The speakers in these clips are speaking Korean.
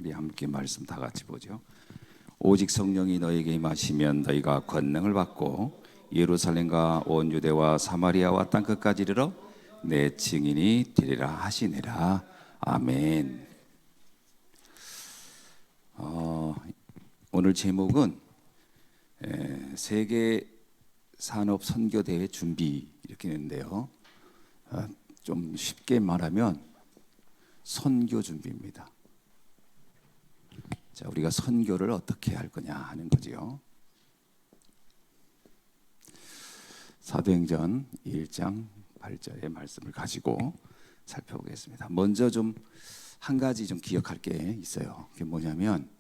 우리 함께 말씀 다 같이 보죠. 오직 성령이 너에게 임하시면 너희가 권능을 받고 예루살렘과 온 유대와 사마리아와 땅끝까지 이르러 내 증인이 되리라 하시니라. 아멘. 오늘 제목은 세계 산업 선교 대회 준비 이렇게 있는데요. 좀 쉽게 말하면 선교 준비입니다. 자, 우리가 선교를 어떻게 할 거냐 하는 거지요. 사도행전 1장 8절의 말씀을 가지고 살펴보겠습니다. 먼저 좀 한 가지 좀 기억할 게 있어요. 그게 뭐냐면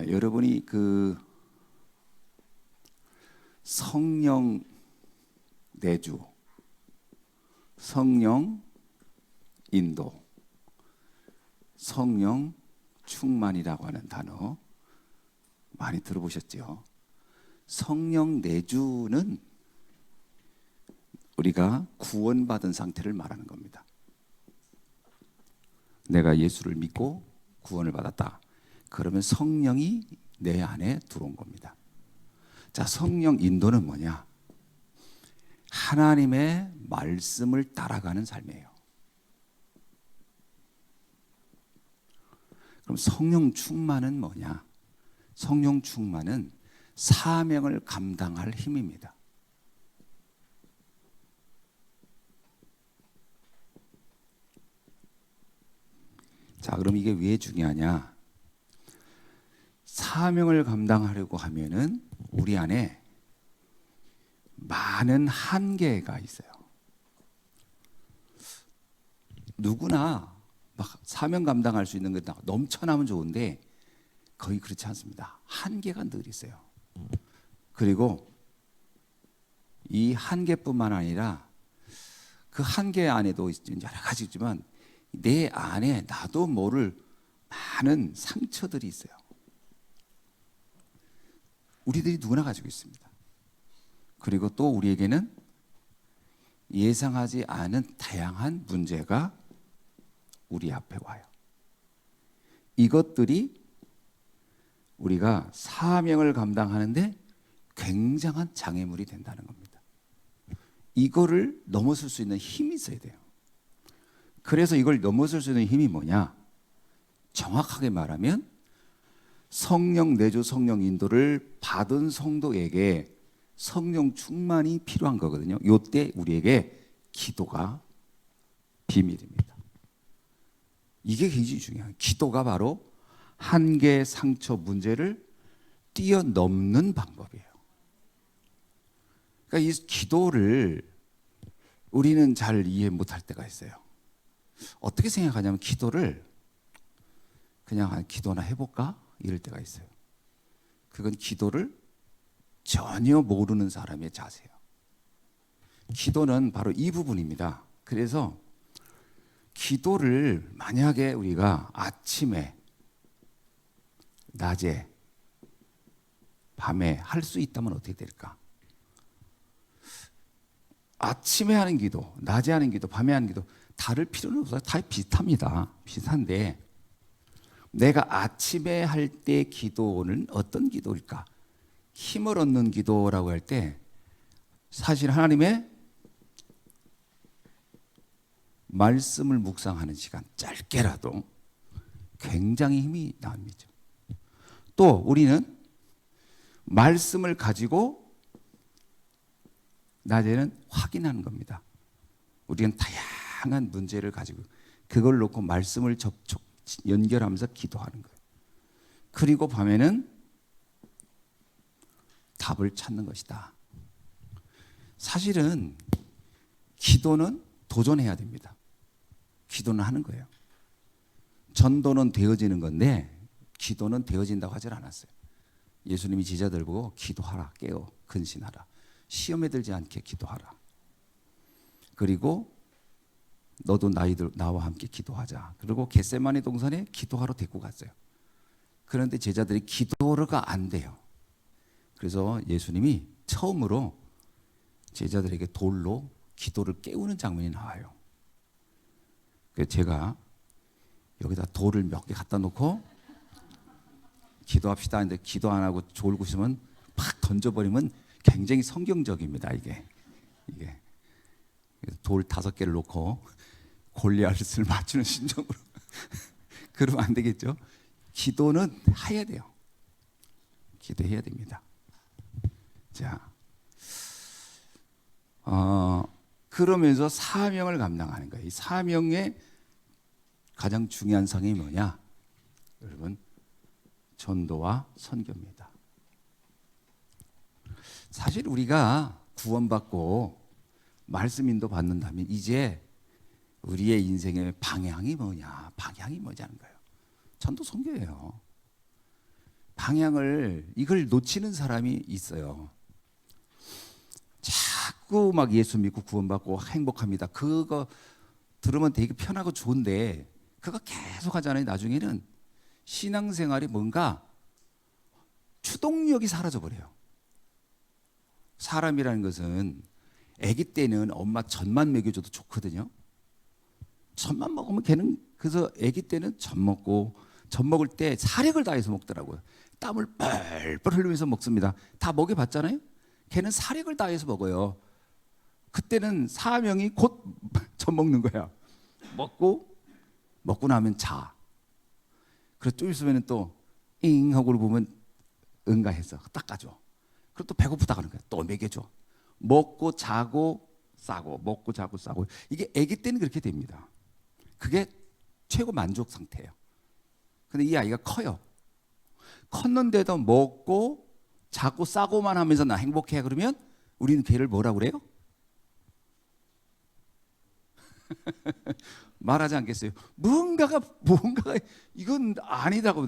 여러분이 그 성령 내주, 성령 인도, 성령 충만이라고 하는 단어 많이 들어보셨죠? 성령 내주는 우리가 구원받은 상태를 말하는 겁니다. 내가 예수를 믿고 구원을 받았다. 그러면 성령이 내 안에 들어온 겁니다. 자, 성령 인도는 뭐냐? 하나님의 말씀을 따라가는 삶이에요. 그럼 성령 충만은 뭐냐? 성령 충만은 사명을 감당할 힘입니다. 자, 그럼 이게 왜 중요하냐? 사명을 감당하려고 하면은 우리 안에 많은 한계가 있어요. 누구나 막 사명 감당할 수 있는 게 넘쳐나면 좋은데 거의 그렇지 않습니다. 한계가 늘 있어요. 그리고 이 한계뿐만 아니라 그 한계 안에도 여러 가지 있지만 내 안에 나도 모를 많은 상처들이 있어요. 우리들이 누구나 가지고 있습니다. 그리고 또 우리에게는 예상하지 않은 다양한 문제가 우리 앞에 와요. 이것들이 우리가 사명을 감당하는데 굉장한 장애물이 된다는 겁니다. 이거를 넘어설 수 있는 힘이 있어야 돼요. 그래서 이걸 넘어설 수 있는 힘이 뭐냐? 정확하게 말하면 성령 내주, 성령 인도를 받은 성도에게 성령 충만이 필요한 거거든요. 이때 우리에게 기도가 비밀입니다. 이게 굉장히 중요해요. 기도가 바로 한계, 상처, 문제를 뛰어넘는 방법이에요. 그러니까 이 기도를 우리는 잘 이해 못할 때가 있어요. 어떻게 생각하냐면 기도를 그냥 기도나 해볼까? 이럴 때가 있어요. 그건 기도를 전혀 모르는 사람의 자세예요. 기도는 바로 이 부분입니다. 그래서 기도를 만약에 우리가 아침에, 낮에, 밤에 할 수 있다면 어떻게 될까? 아침에 하는 기도, 낮에 하는 기도, 밤에 하는 기도 다를 필요는 없어요. 다 비슷합니다. 비슷한데 내가 아침에 할 때 기도는 어떤 기도일까? 힘을 얻는 기도라고 할 때 사실 하나님의 말씀을 묵상하는 시간 짧게라도 굉장히 힘이 납니다. 또 우리는 말씀을 가지고 낮에는 확인하는 겁니다. 우리는 다양한 문제를 가지고 그걸 놓고 말씀을 연결하면서 기도하는 거예요. 그리고 밤에는 답을 찾는 것이다. 사실은 기도는 도전해야 됩니다. 기도는 하는 거예요. 전도는 되어지는 건데 기도는 되어진다고 하질 않았어요. 예수님이 제자들 보고 기도하라, 깨어 근신하라, 시험에 들지 않게 기도하라. 그리고 너도 나와 함께 기도하자. 그리고 겟세마네 동산에 기도하러 데리고 갔어요. 그런데 제자들이 기도가 안 돼요. 그래서 예수님이 처음으로 제자들에게 돌로 기도를 깨우는 장면이 나와요. 제가 여기다 돌을 몇 개 갖다 놓고 기도합시다 했는데 기도 안 하고 졸고 있으면 팍 던져버리면 굉장히 성경적입니다. 이게 돌 5개를 놓고 골리앗을 맞추는 심정으로 그러면 안 되겠죠. 기도는 해야 돼요. 기도해야 됩니다. 자, 그러면서 사명을 감당하는 거예요. 이 사명의 가장 중요한 상이 뭐냐? 여러분, 전도와 선교입니다. 사실 우리가 구원받고 말씀 인도 받는다면 이제 우리의 인생의 방향이 뭐냐? 방향이 뭐냐는 거예요. 전도 선교예요. 방향을 이걸 놓치는 사람이 있어요. 자꾸 막 예수 믿고 구원받고 행복합니다. 그거 들으면 되게 편하고 좋은데 그거 계속 하잖아요. 나중에는 신앙생활이 뭔가 추동력이 사라져 버려요. 사람이라는 것은 아기 때는 엄마 젖만 먹여줘도 좋거든요. 젖만 먹으면 걔는 그래서 아기 때는 젖 먹을 때 사력을 다해서 먹더라고요. 땀을 뻘뻘 흘리면서 먹습니다. 다 먹여봤잖아요. 걔는 사력을 다해서 먹어요. 그때는 사명이 곧 젖 먹는 거야. 먹고 나면 자. 그래서 좀 있으면 또 잉 하고 보면 응가해서 닦아줘. 그리고 또 배고프다 그러는 거야. 또 먹여줘. 먹고 자고 싸고 먹고 자고 싸고. 이게 아기 때는 그렇게 됩니다. 그게 최고 만족 상태예요. 근데 이 아이가 커요. 컸는데도 먹고 자고 싸고만 하면서 나 행복해 그러면 우리는 걔를 뭐라 그래요? 말하지 않겠어요? 뭔가가 이건 아니다고.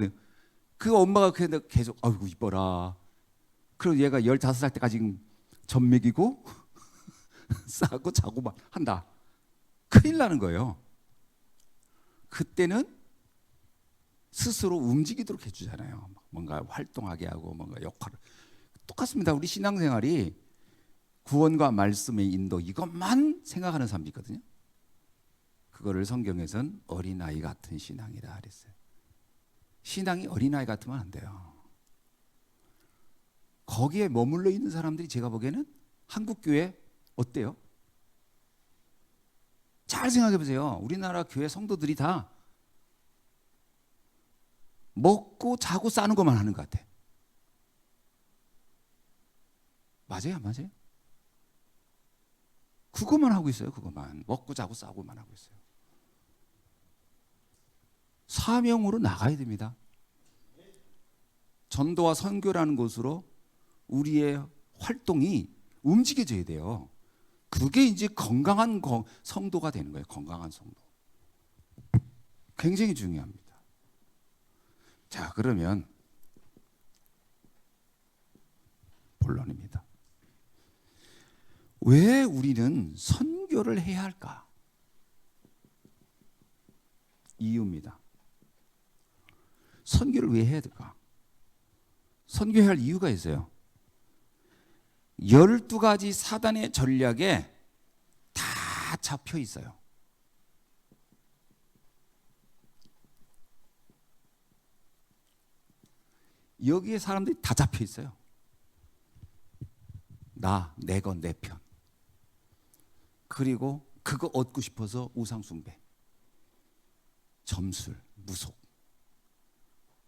그 엄마가 계속 아이고 이뻐라. 그리고 얘가 15살 때까지 젖 먹이고 싸고 자고만 한다. 큰일 나는 거예요. 그때는 스스로 움직이도록 해주잖아요. 뭔가 활동하게 하고 뭔가 역할을. 똑같습니다. 우리 신앙생활이 구원과 말씀의 인도 이것만 생각하는 사람이 있거든요. 그거를 성경에서는 어린아이 같은 신앙이라 그랬어요. 신앙이 어린아이 같으면 안 돼요. 거기에 머물러 있는 사람들이 제가 보기에는 한국교회 어때요? 잘 생각해 보세요. 우리나라 교회 성도들이 다 먹고 자고 싸는 것만 하는 것 같아. 맞아요, 안 맞아요? 그것만 하고 있어요. 그것만 먹고 자고 싸고만 하고 있어요. 사명으로 나가야 됩니다. 전도와 선교라는 것으로 우리의 활동이 움직여져야 돼요. 그게 이제 건강한 성도가 되는 거예요. 건강한 성도. 굉장히 중요합니다. 자, 그러면 본론입니다. 왜 우리는 선교를 해야 할까? 이유입니다. 선교를 왜 해야 될까? 선교해야 할 이유가 있어요. 12가지 사단의 전략에 다 잡혀 있어요. 여기에 사람들이 다 잡혀 있어요. 내 건 내 편. 그리고 그거 얻고 싶어서 우상숭배, 점술, 무속.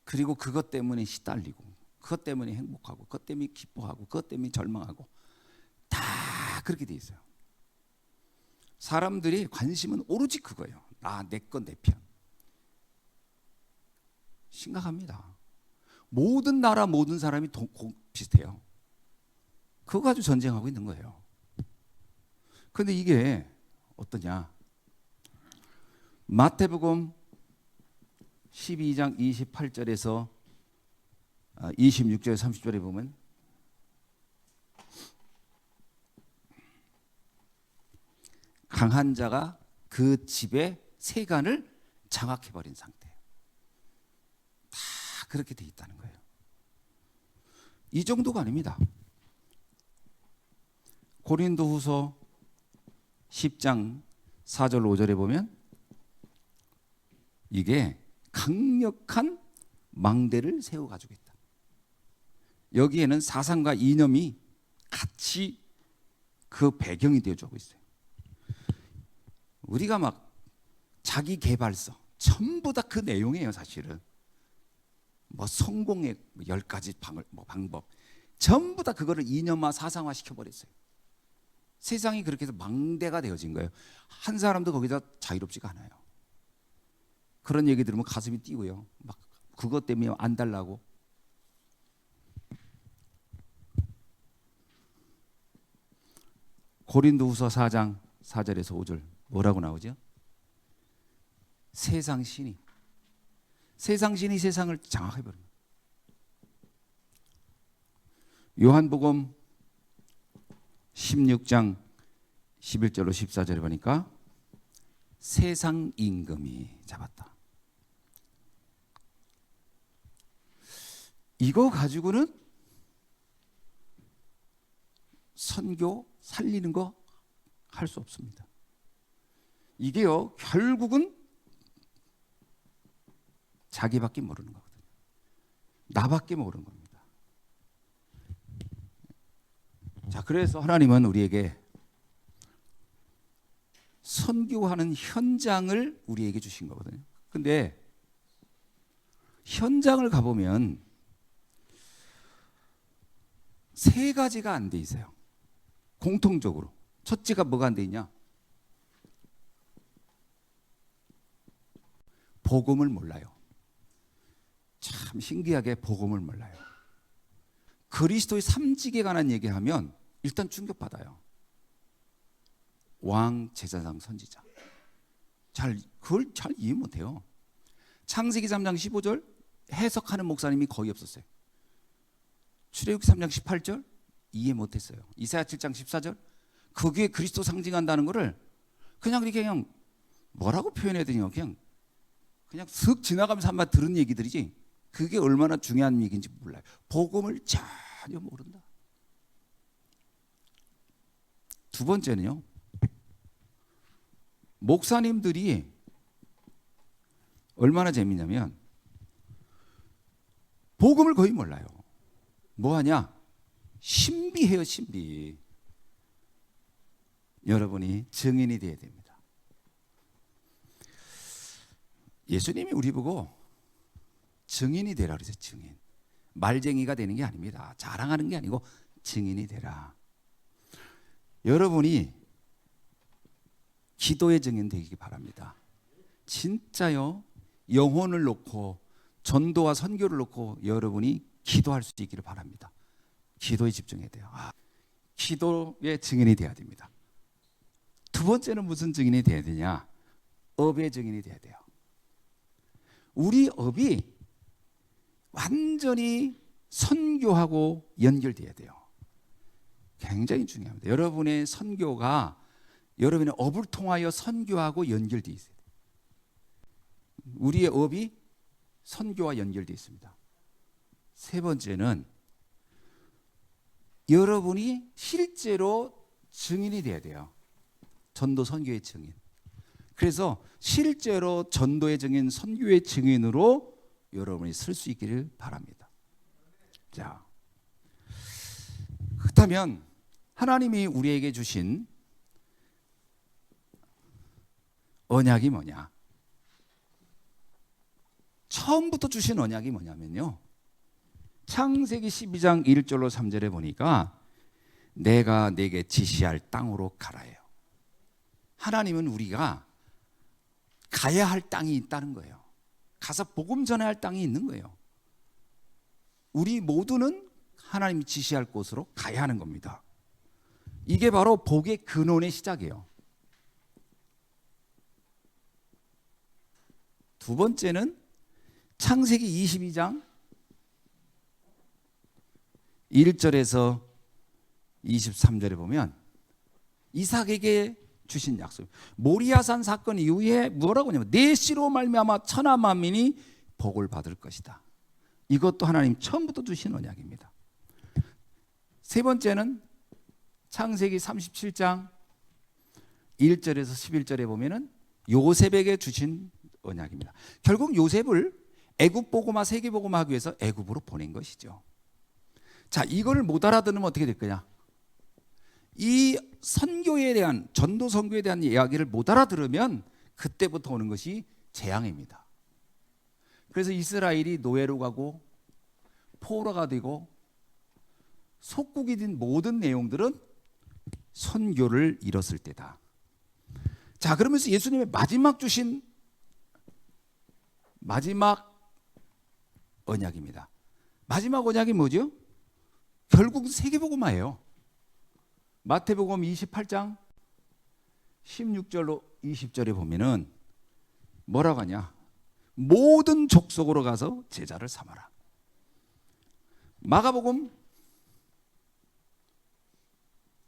그리고 그것 때문에 시달리고, 그것 때문에 행복하고, 그것 때문에 기뻐하고, 그것 때문에 절망하고, 다 그렇게 돼 있어요. 사람들이 관심은 오로지 그거예요. 내 건 내 편. 심각합니다. 모든 나라 모든 사람이 비슷해요. 그거 가지고 전쟁하고 있는 거예요. 그런데 이게 어떠냐? 마태복음 12장 28절에서 26절 30절에 보면 강한 자가 그 집의 세간을 장악해버린 상태예요. 다 그렇게 돼 있다는 거예요. 이 정도가 아닙니다. 고린도후서 10장 4절 5절에 보면 이게 강력한 망대를 세워가지고 있다. 여기에는 사상과 이념이 같이 그 배경이 되어주고 있어요. 우리가 막 자기 개발서 전부 다 그 내용이에요. 사실은 뭐 성공의 10가지 방법 전부 다 그거를 이념화 사상화 시켜버렸어요. 세상이 그렇게 해서 망대가 되어진 거예요. 한 사람도 거기다 자유롭지가 않아요. 그런 얘기 들으면 가슴이 뛰고요. 막 그것 때문에 안 달라고. 고린도후서 4장 4절에서 5절 뭐라고 나오죠? 세상 신이 세상을 장악해버립니다. 요한복음 16장 11절로 14절에 보니까 세상 임금이 잡았다. 이거 가지고는 선교 살리는 거 할 수 없습니다. 이게요 결국은 자기밖에 모르는 거거든요. 나밖에 모르는 겁니다. 자, 그래서 하나님은 우리에게 선교하는 현장을 우리에게 주신 거거든요. 근데 현장을 가보면 세 가지가 안 돼 있어요. 공통적으로. 첫째가 뭐가 안 돼 있냐? 복음을 몰라요. 참 신기하게 복음을 몰라요. 그리스도의 삼직에 관한 얘기하면 일단 충격받아요. 왕, 제사장, 선지자. 그걸 잘 이해 못해요. 창세기 3장 15절 해석하는 목사님이 거의 없었어요. 출애굽기 3장 18절 이해 못했어요. 이사야 7장 14절 거기에 그리스도 상징한다는 거를 그냥 뭐라고 표현해야 되냐 그냥 슥 지나가면서 한번 들은 얘기들이지 그게 얼마나 중요한 얘기인지 몰라요. 복음을 전혀 모른다. 두 번째는요, 목사님들이 얼마나 재밌냐면 복음을 거의 몰라요. 뭐하냐? 신비해요. 신비. 여러분이 증인이 되어야 됩니다. 예수님이 우리 보고 증인이 되라 그러세요. 증인. 말쟁이가 되는 게 아닙니다. 자랑하는 게 아니고 증인이 되라. 여러분이 기도의 증인 되기 바랍니다. 진짜요. 영혼을 놓고 전도와 선교를 놓고 여러분이 기도할 수 있기를 바랍니다. 기도에 집중해야 돼요. 기도의 증인이 돼야 됩니다. 두 번째는 무슨 증인이 돼야 되냐? 업의 증인이 돼야 돼요. 우리 업이 완전히 선교하고 연결돼야 돼요. 굉장히 중요합니다. 여러분의 선교가 여러분의 업을 통하여 선교하고 연결되어 있어요. 우리의 업이 선교와 연결되어 있습니다. 세 번째는 여러분이 실제로 증인이 돼야 돼요. 전도 선교의 증인. 그래서 실제로 전도의 증인, 선교의 증인으로 여러분이 설 수 있기를 바랍니다. 자, 그렇다면 하나님이 우리에게 주신 언약이 뭐냐? 처음부터 주신 언약이 뭐냐면요, 창세기 12장 1절로 3절에 보니까 내가 내게 지시할 땅으로 가라예요. 하나님은 우리가 가야 할 땅이 있다는 거예요. 가서 복음 전해야 할 땅이 있는 거예요. 우리 모두는 하나님이 지시할 곳으로 가야 하는 겁니다. 이게 바로 복의 근원의 시작이에요. 두 번째는 창세기 22장 1절에서 23절에 보면 이삭에게 주신 약속. 모리아산 사건 이후에 뭐라고 하냐면 내 씨로 말미암아 천하 만민이 복을 받을 것이다. 이것도 하나님 처음부터 주신 언약입니다. 세 번째는 창세기 37장 1절에서 11절에 보면은 요셉에게 주신 언약입니다. 결국 요셉을 애굽 보고마 세계 보고마 하기 위해서 애굽으로 보낸 것이죠. 자, 이걸 못 알아들으면 어떻게 될 거냐? 이 선교에 대한 전도 선교에 대한 이야기를 못 알아들으면 그때부터 오는 것이 재앙입니다. 그래서 이스라엘이 노예로 가고 포로가 되고 속국이 된 모든 내용들은 선교를 잃었을 때다. 자, 그러면서 예수님의 마지막 주신 마지막 언약입니다. 마지막 언약이 뭐죠? 결국 세계복음화예요. 마태복음 28장 16절로 20절에 보면은 뭐라고 하냐? 모든 족속으로 가서 제자를 삼아라. 마가복음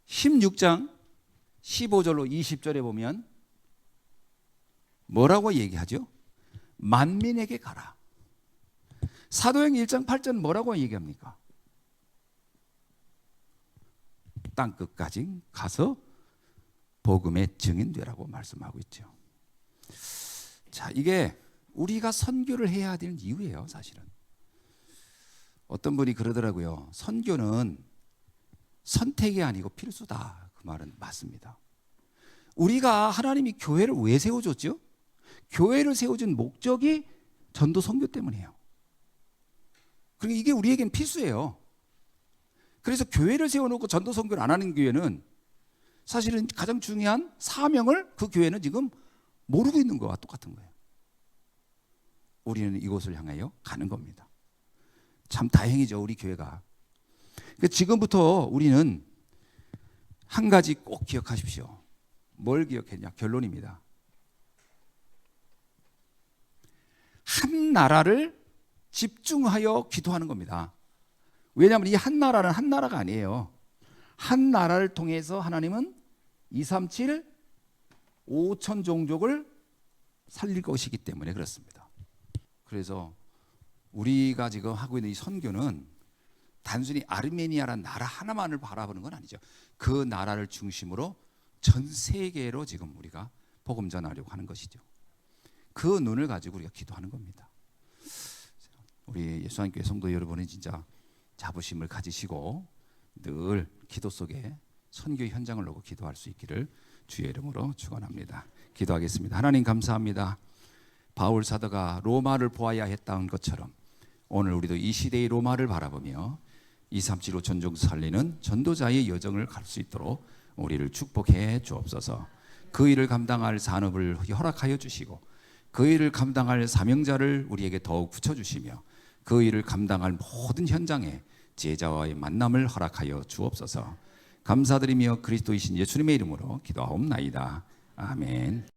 16장 15절로 20절에 보면 뭐라고 얘기하죠? 만민에게 가라. 사도행 1장 8절 뭐라고 얘기합니까? 땅끝까지 가서 복음의 증인되라고 말씀하고 있죠. 자, 이게 우리가 선교를 해야 되는 이유예요, 사실은. 어떤 분이 그러더라고요. 선교는 선택이 아니고 필수다. 그 말은 맞습니다. 우리가 하나님이 교회를 왜 세워줬죠? 교회를 세워준 목적이 전도 선교 때문이에요. 그러니까 이게 우리에겐 필수예요. 그래서 교회를 세워놓고 전도 선교를 안 하는 교회는 사실은 가장 중요한 사명을 그 교회는 지금 모르고 있는 거와 똑같은 거예요. 우리는 이곳을 향하여 가는 겁니다. 참 다행이죠, 우리 교회가. 그러니까 지금부터 우리는 한 가지 꼭 기억하십시오. 뭘 기억했냐? 결론입니다. 한 나라를 집중하여 기도하는 겁니다. 왜냐하면 이 한 나라는 한 나라가 아니에요. 한 나라를 통해서 하나님은 237 5천 종족을 살릴 것이기 때문에 그렇습니다. 그래서 우리가 지금 하고 있는 이 선교는 단순히 아르메니아라는 나라 하나만을 바라보는 건 아니죠. 그 나라를 중심으로 전 세계로 지금 우리가 복음 전하려고 하는 것이죠. 그 눈을 가지고 우리가 기도하는 겁니다. 우리 예수님교회 성도 여러분은 진짜 자부심을 가지시고 늘 기도 속에 선교 현장을 놓고 기도할 수 있기를 주의 이름으로 축원합니다. 기도하겠습니다. 하나님 감사합니다. 바울 사도가 로마를 보아야 했던 것처럼 오늘 우리도 이 시대의 로마를 바라보며 237호 전종 살리는 전도자의 여정을 갈 수 있도록 우리를 축복해 주옵소서. 그 일을 감당할 산업을 허락하여 주시고 그 일을 감당할 사명자를 우리에게 더욱 붙여주시며 그 일을 감당할 모든 현장에 제자와의 만남을 허락하여 주옵소서. 감사드리며 그리스도이신 예수님의 이름으로 기도하옵나이다. 아멘.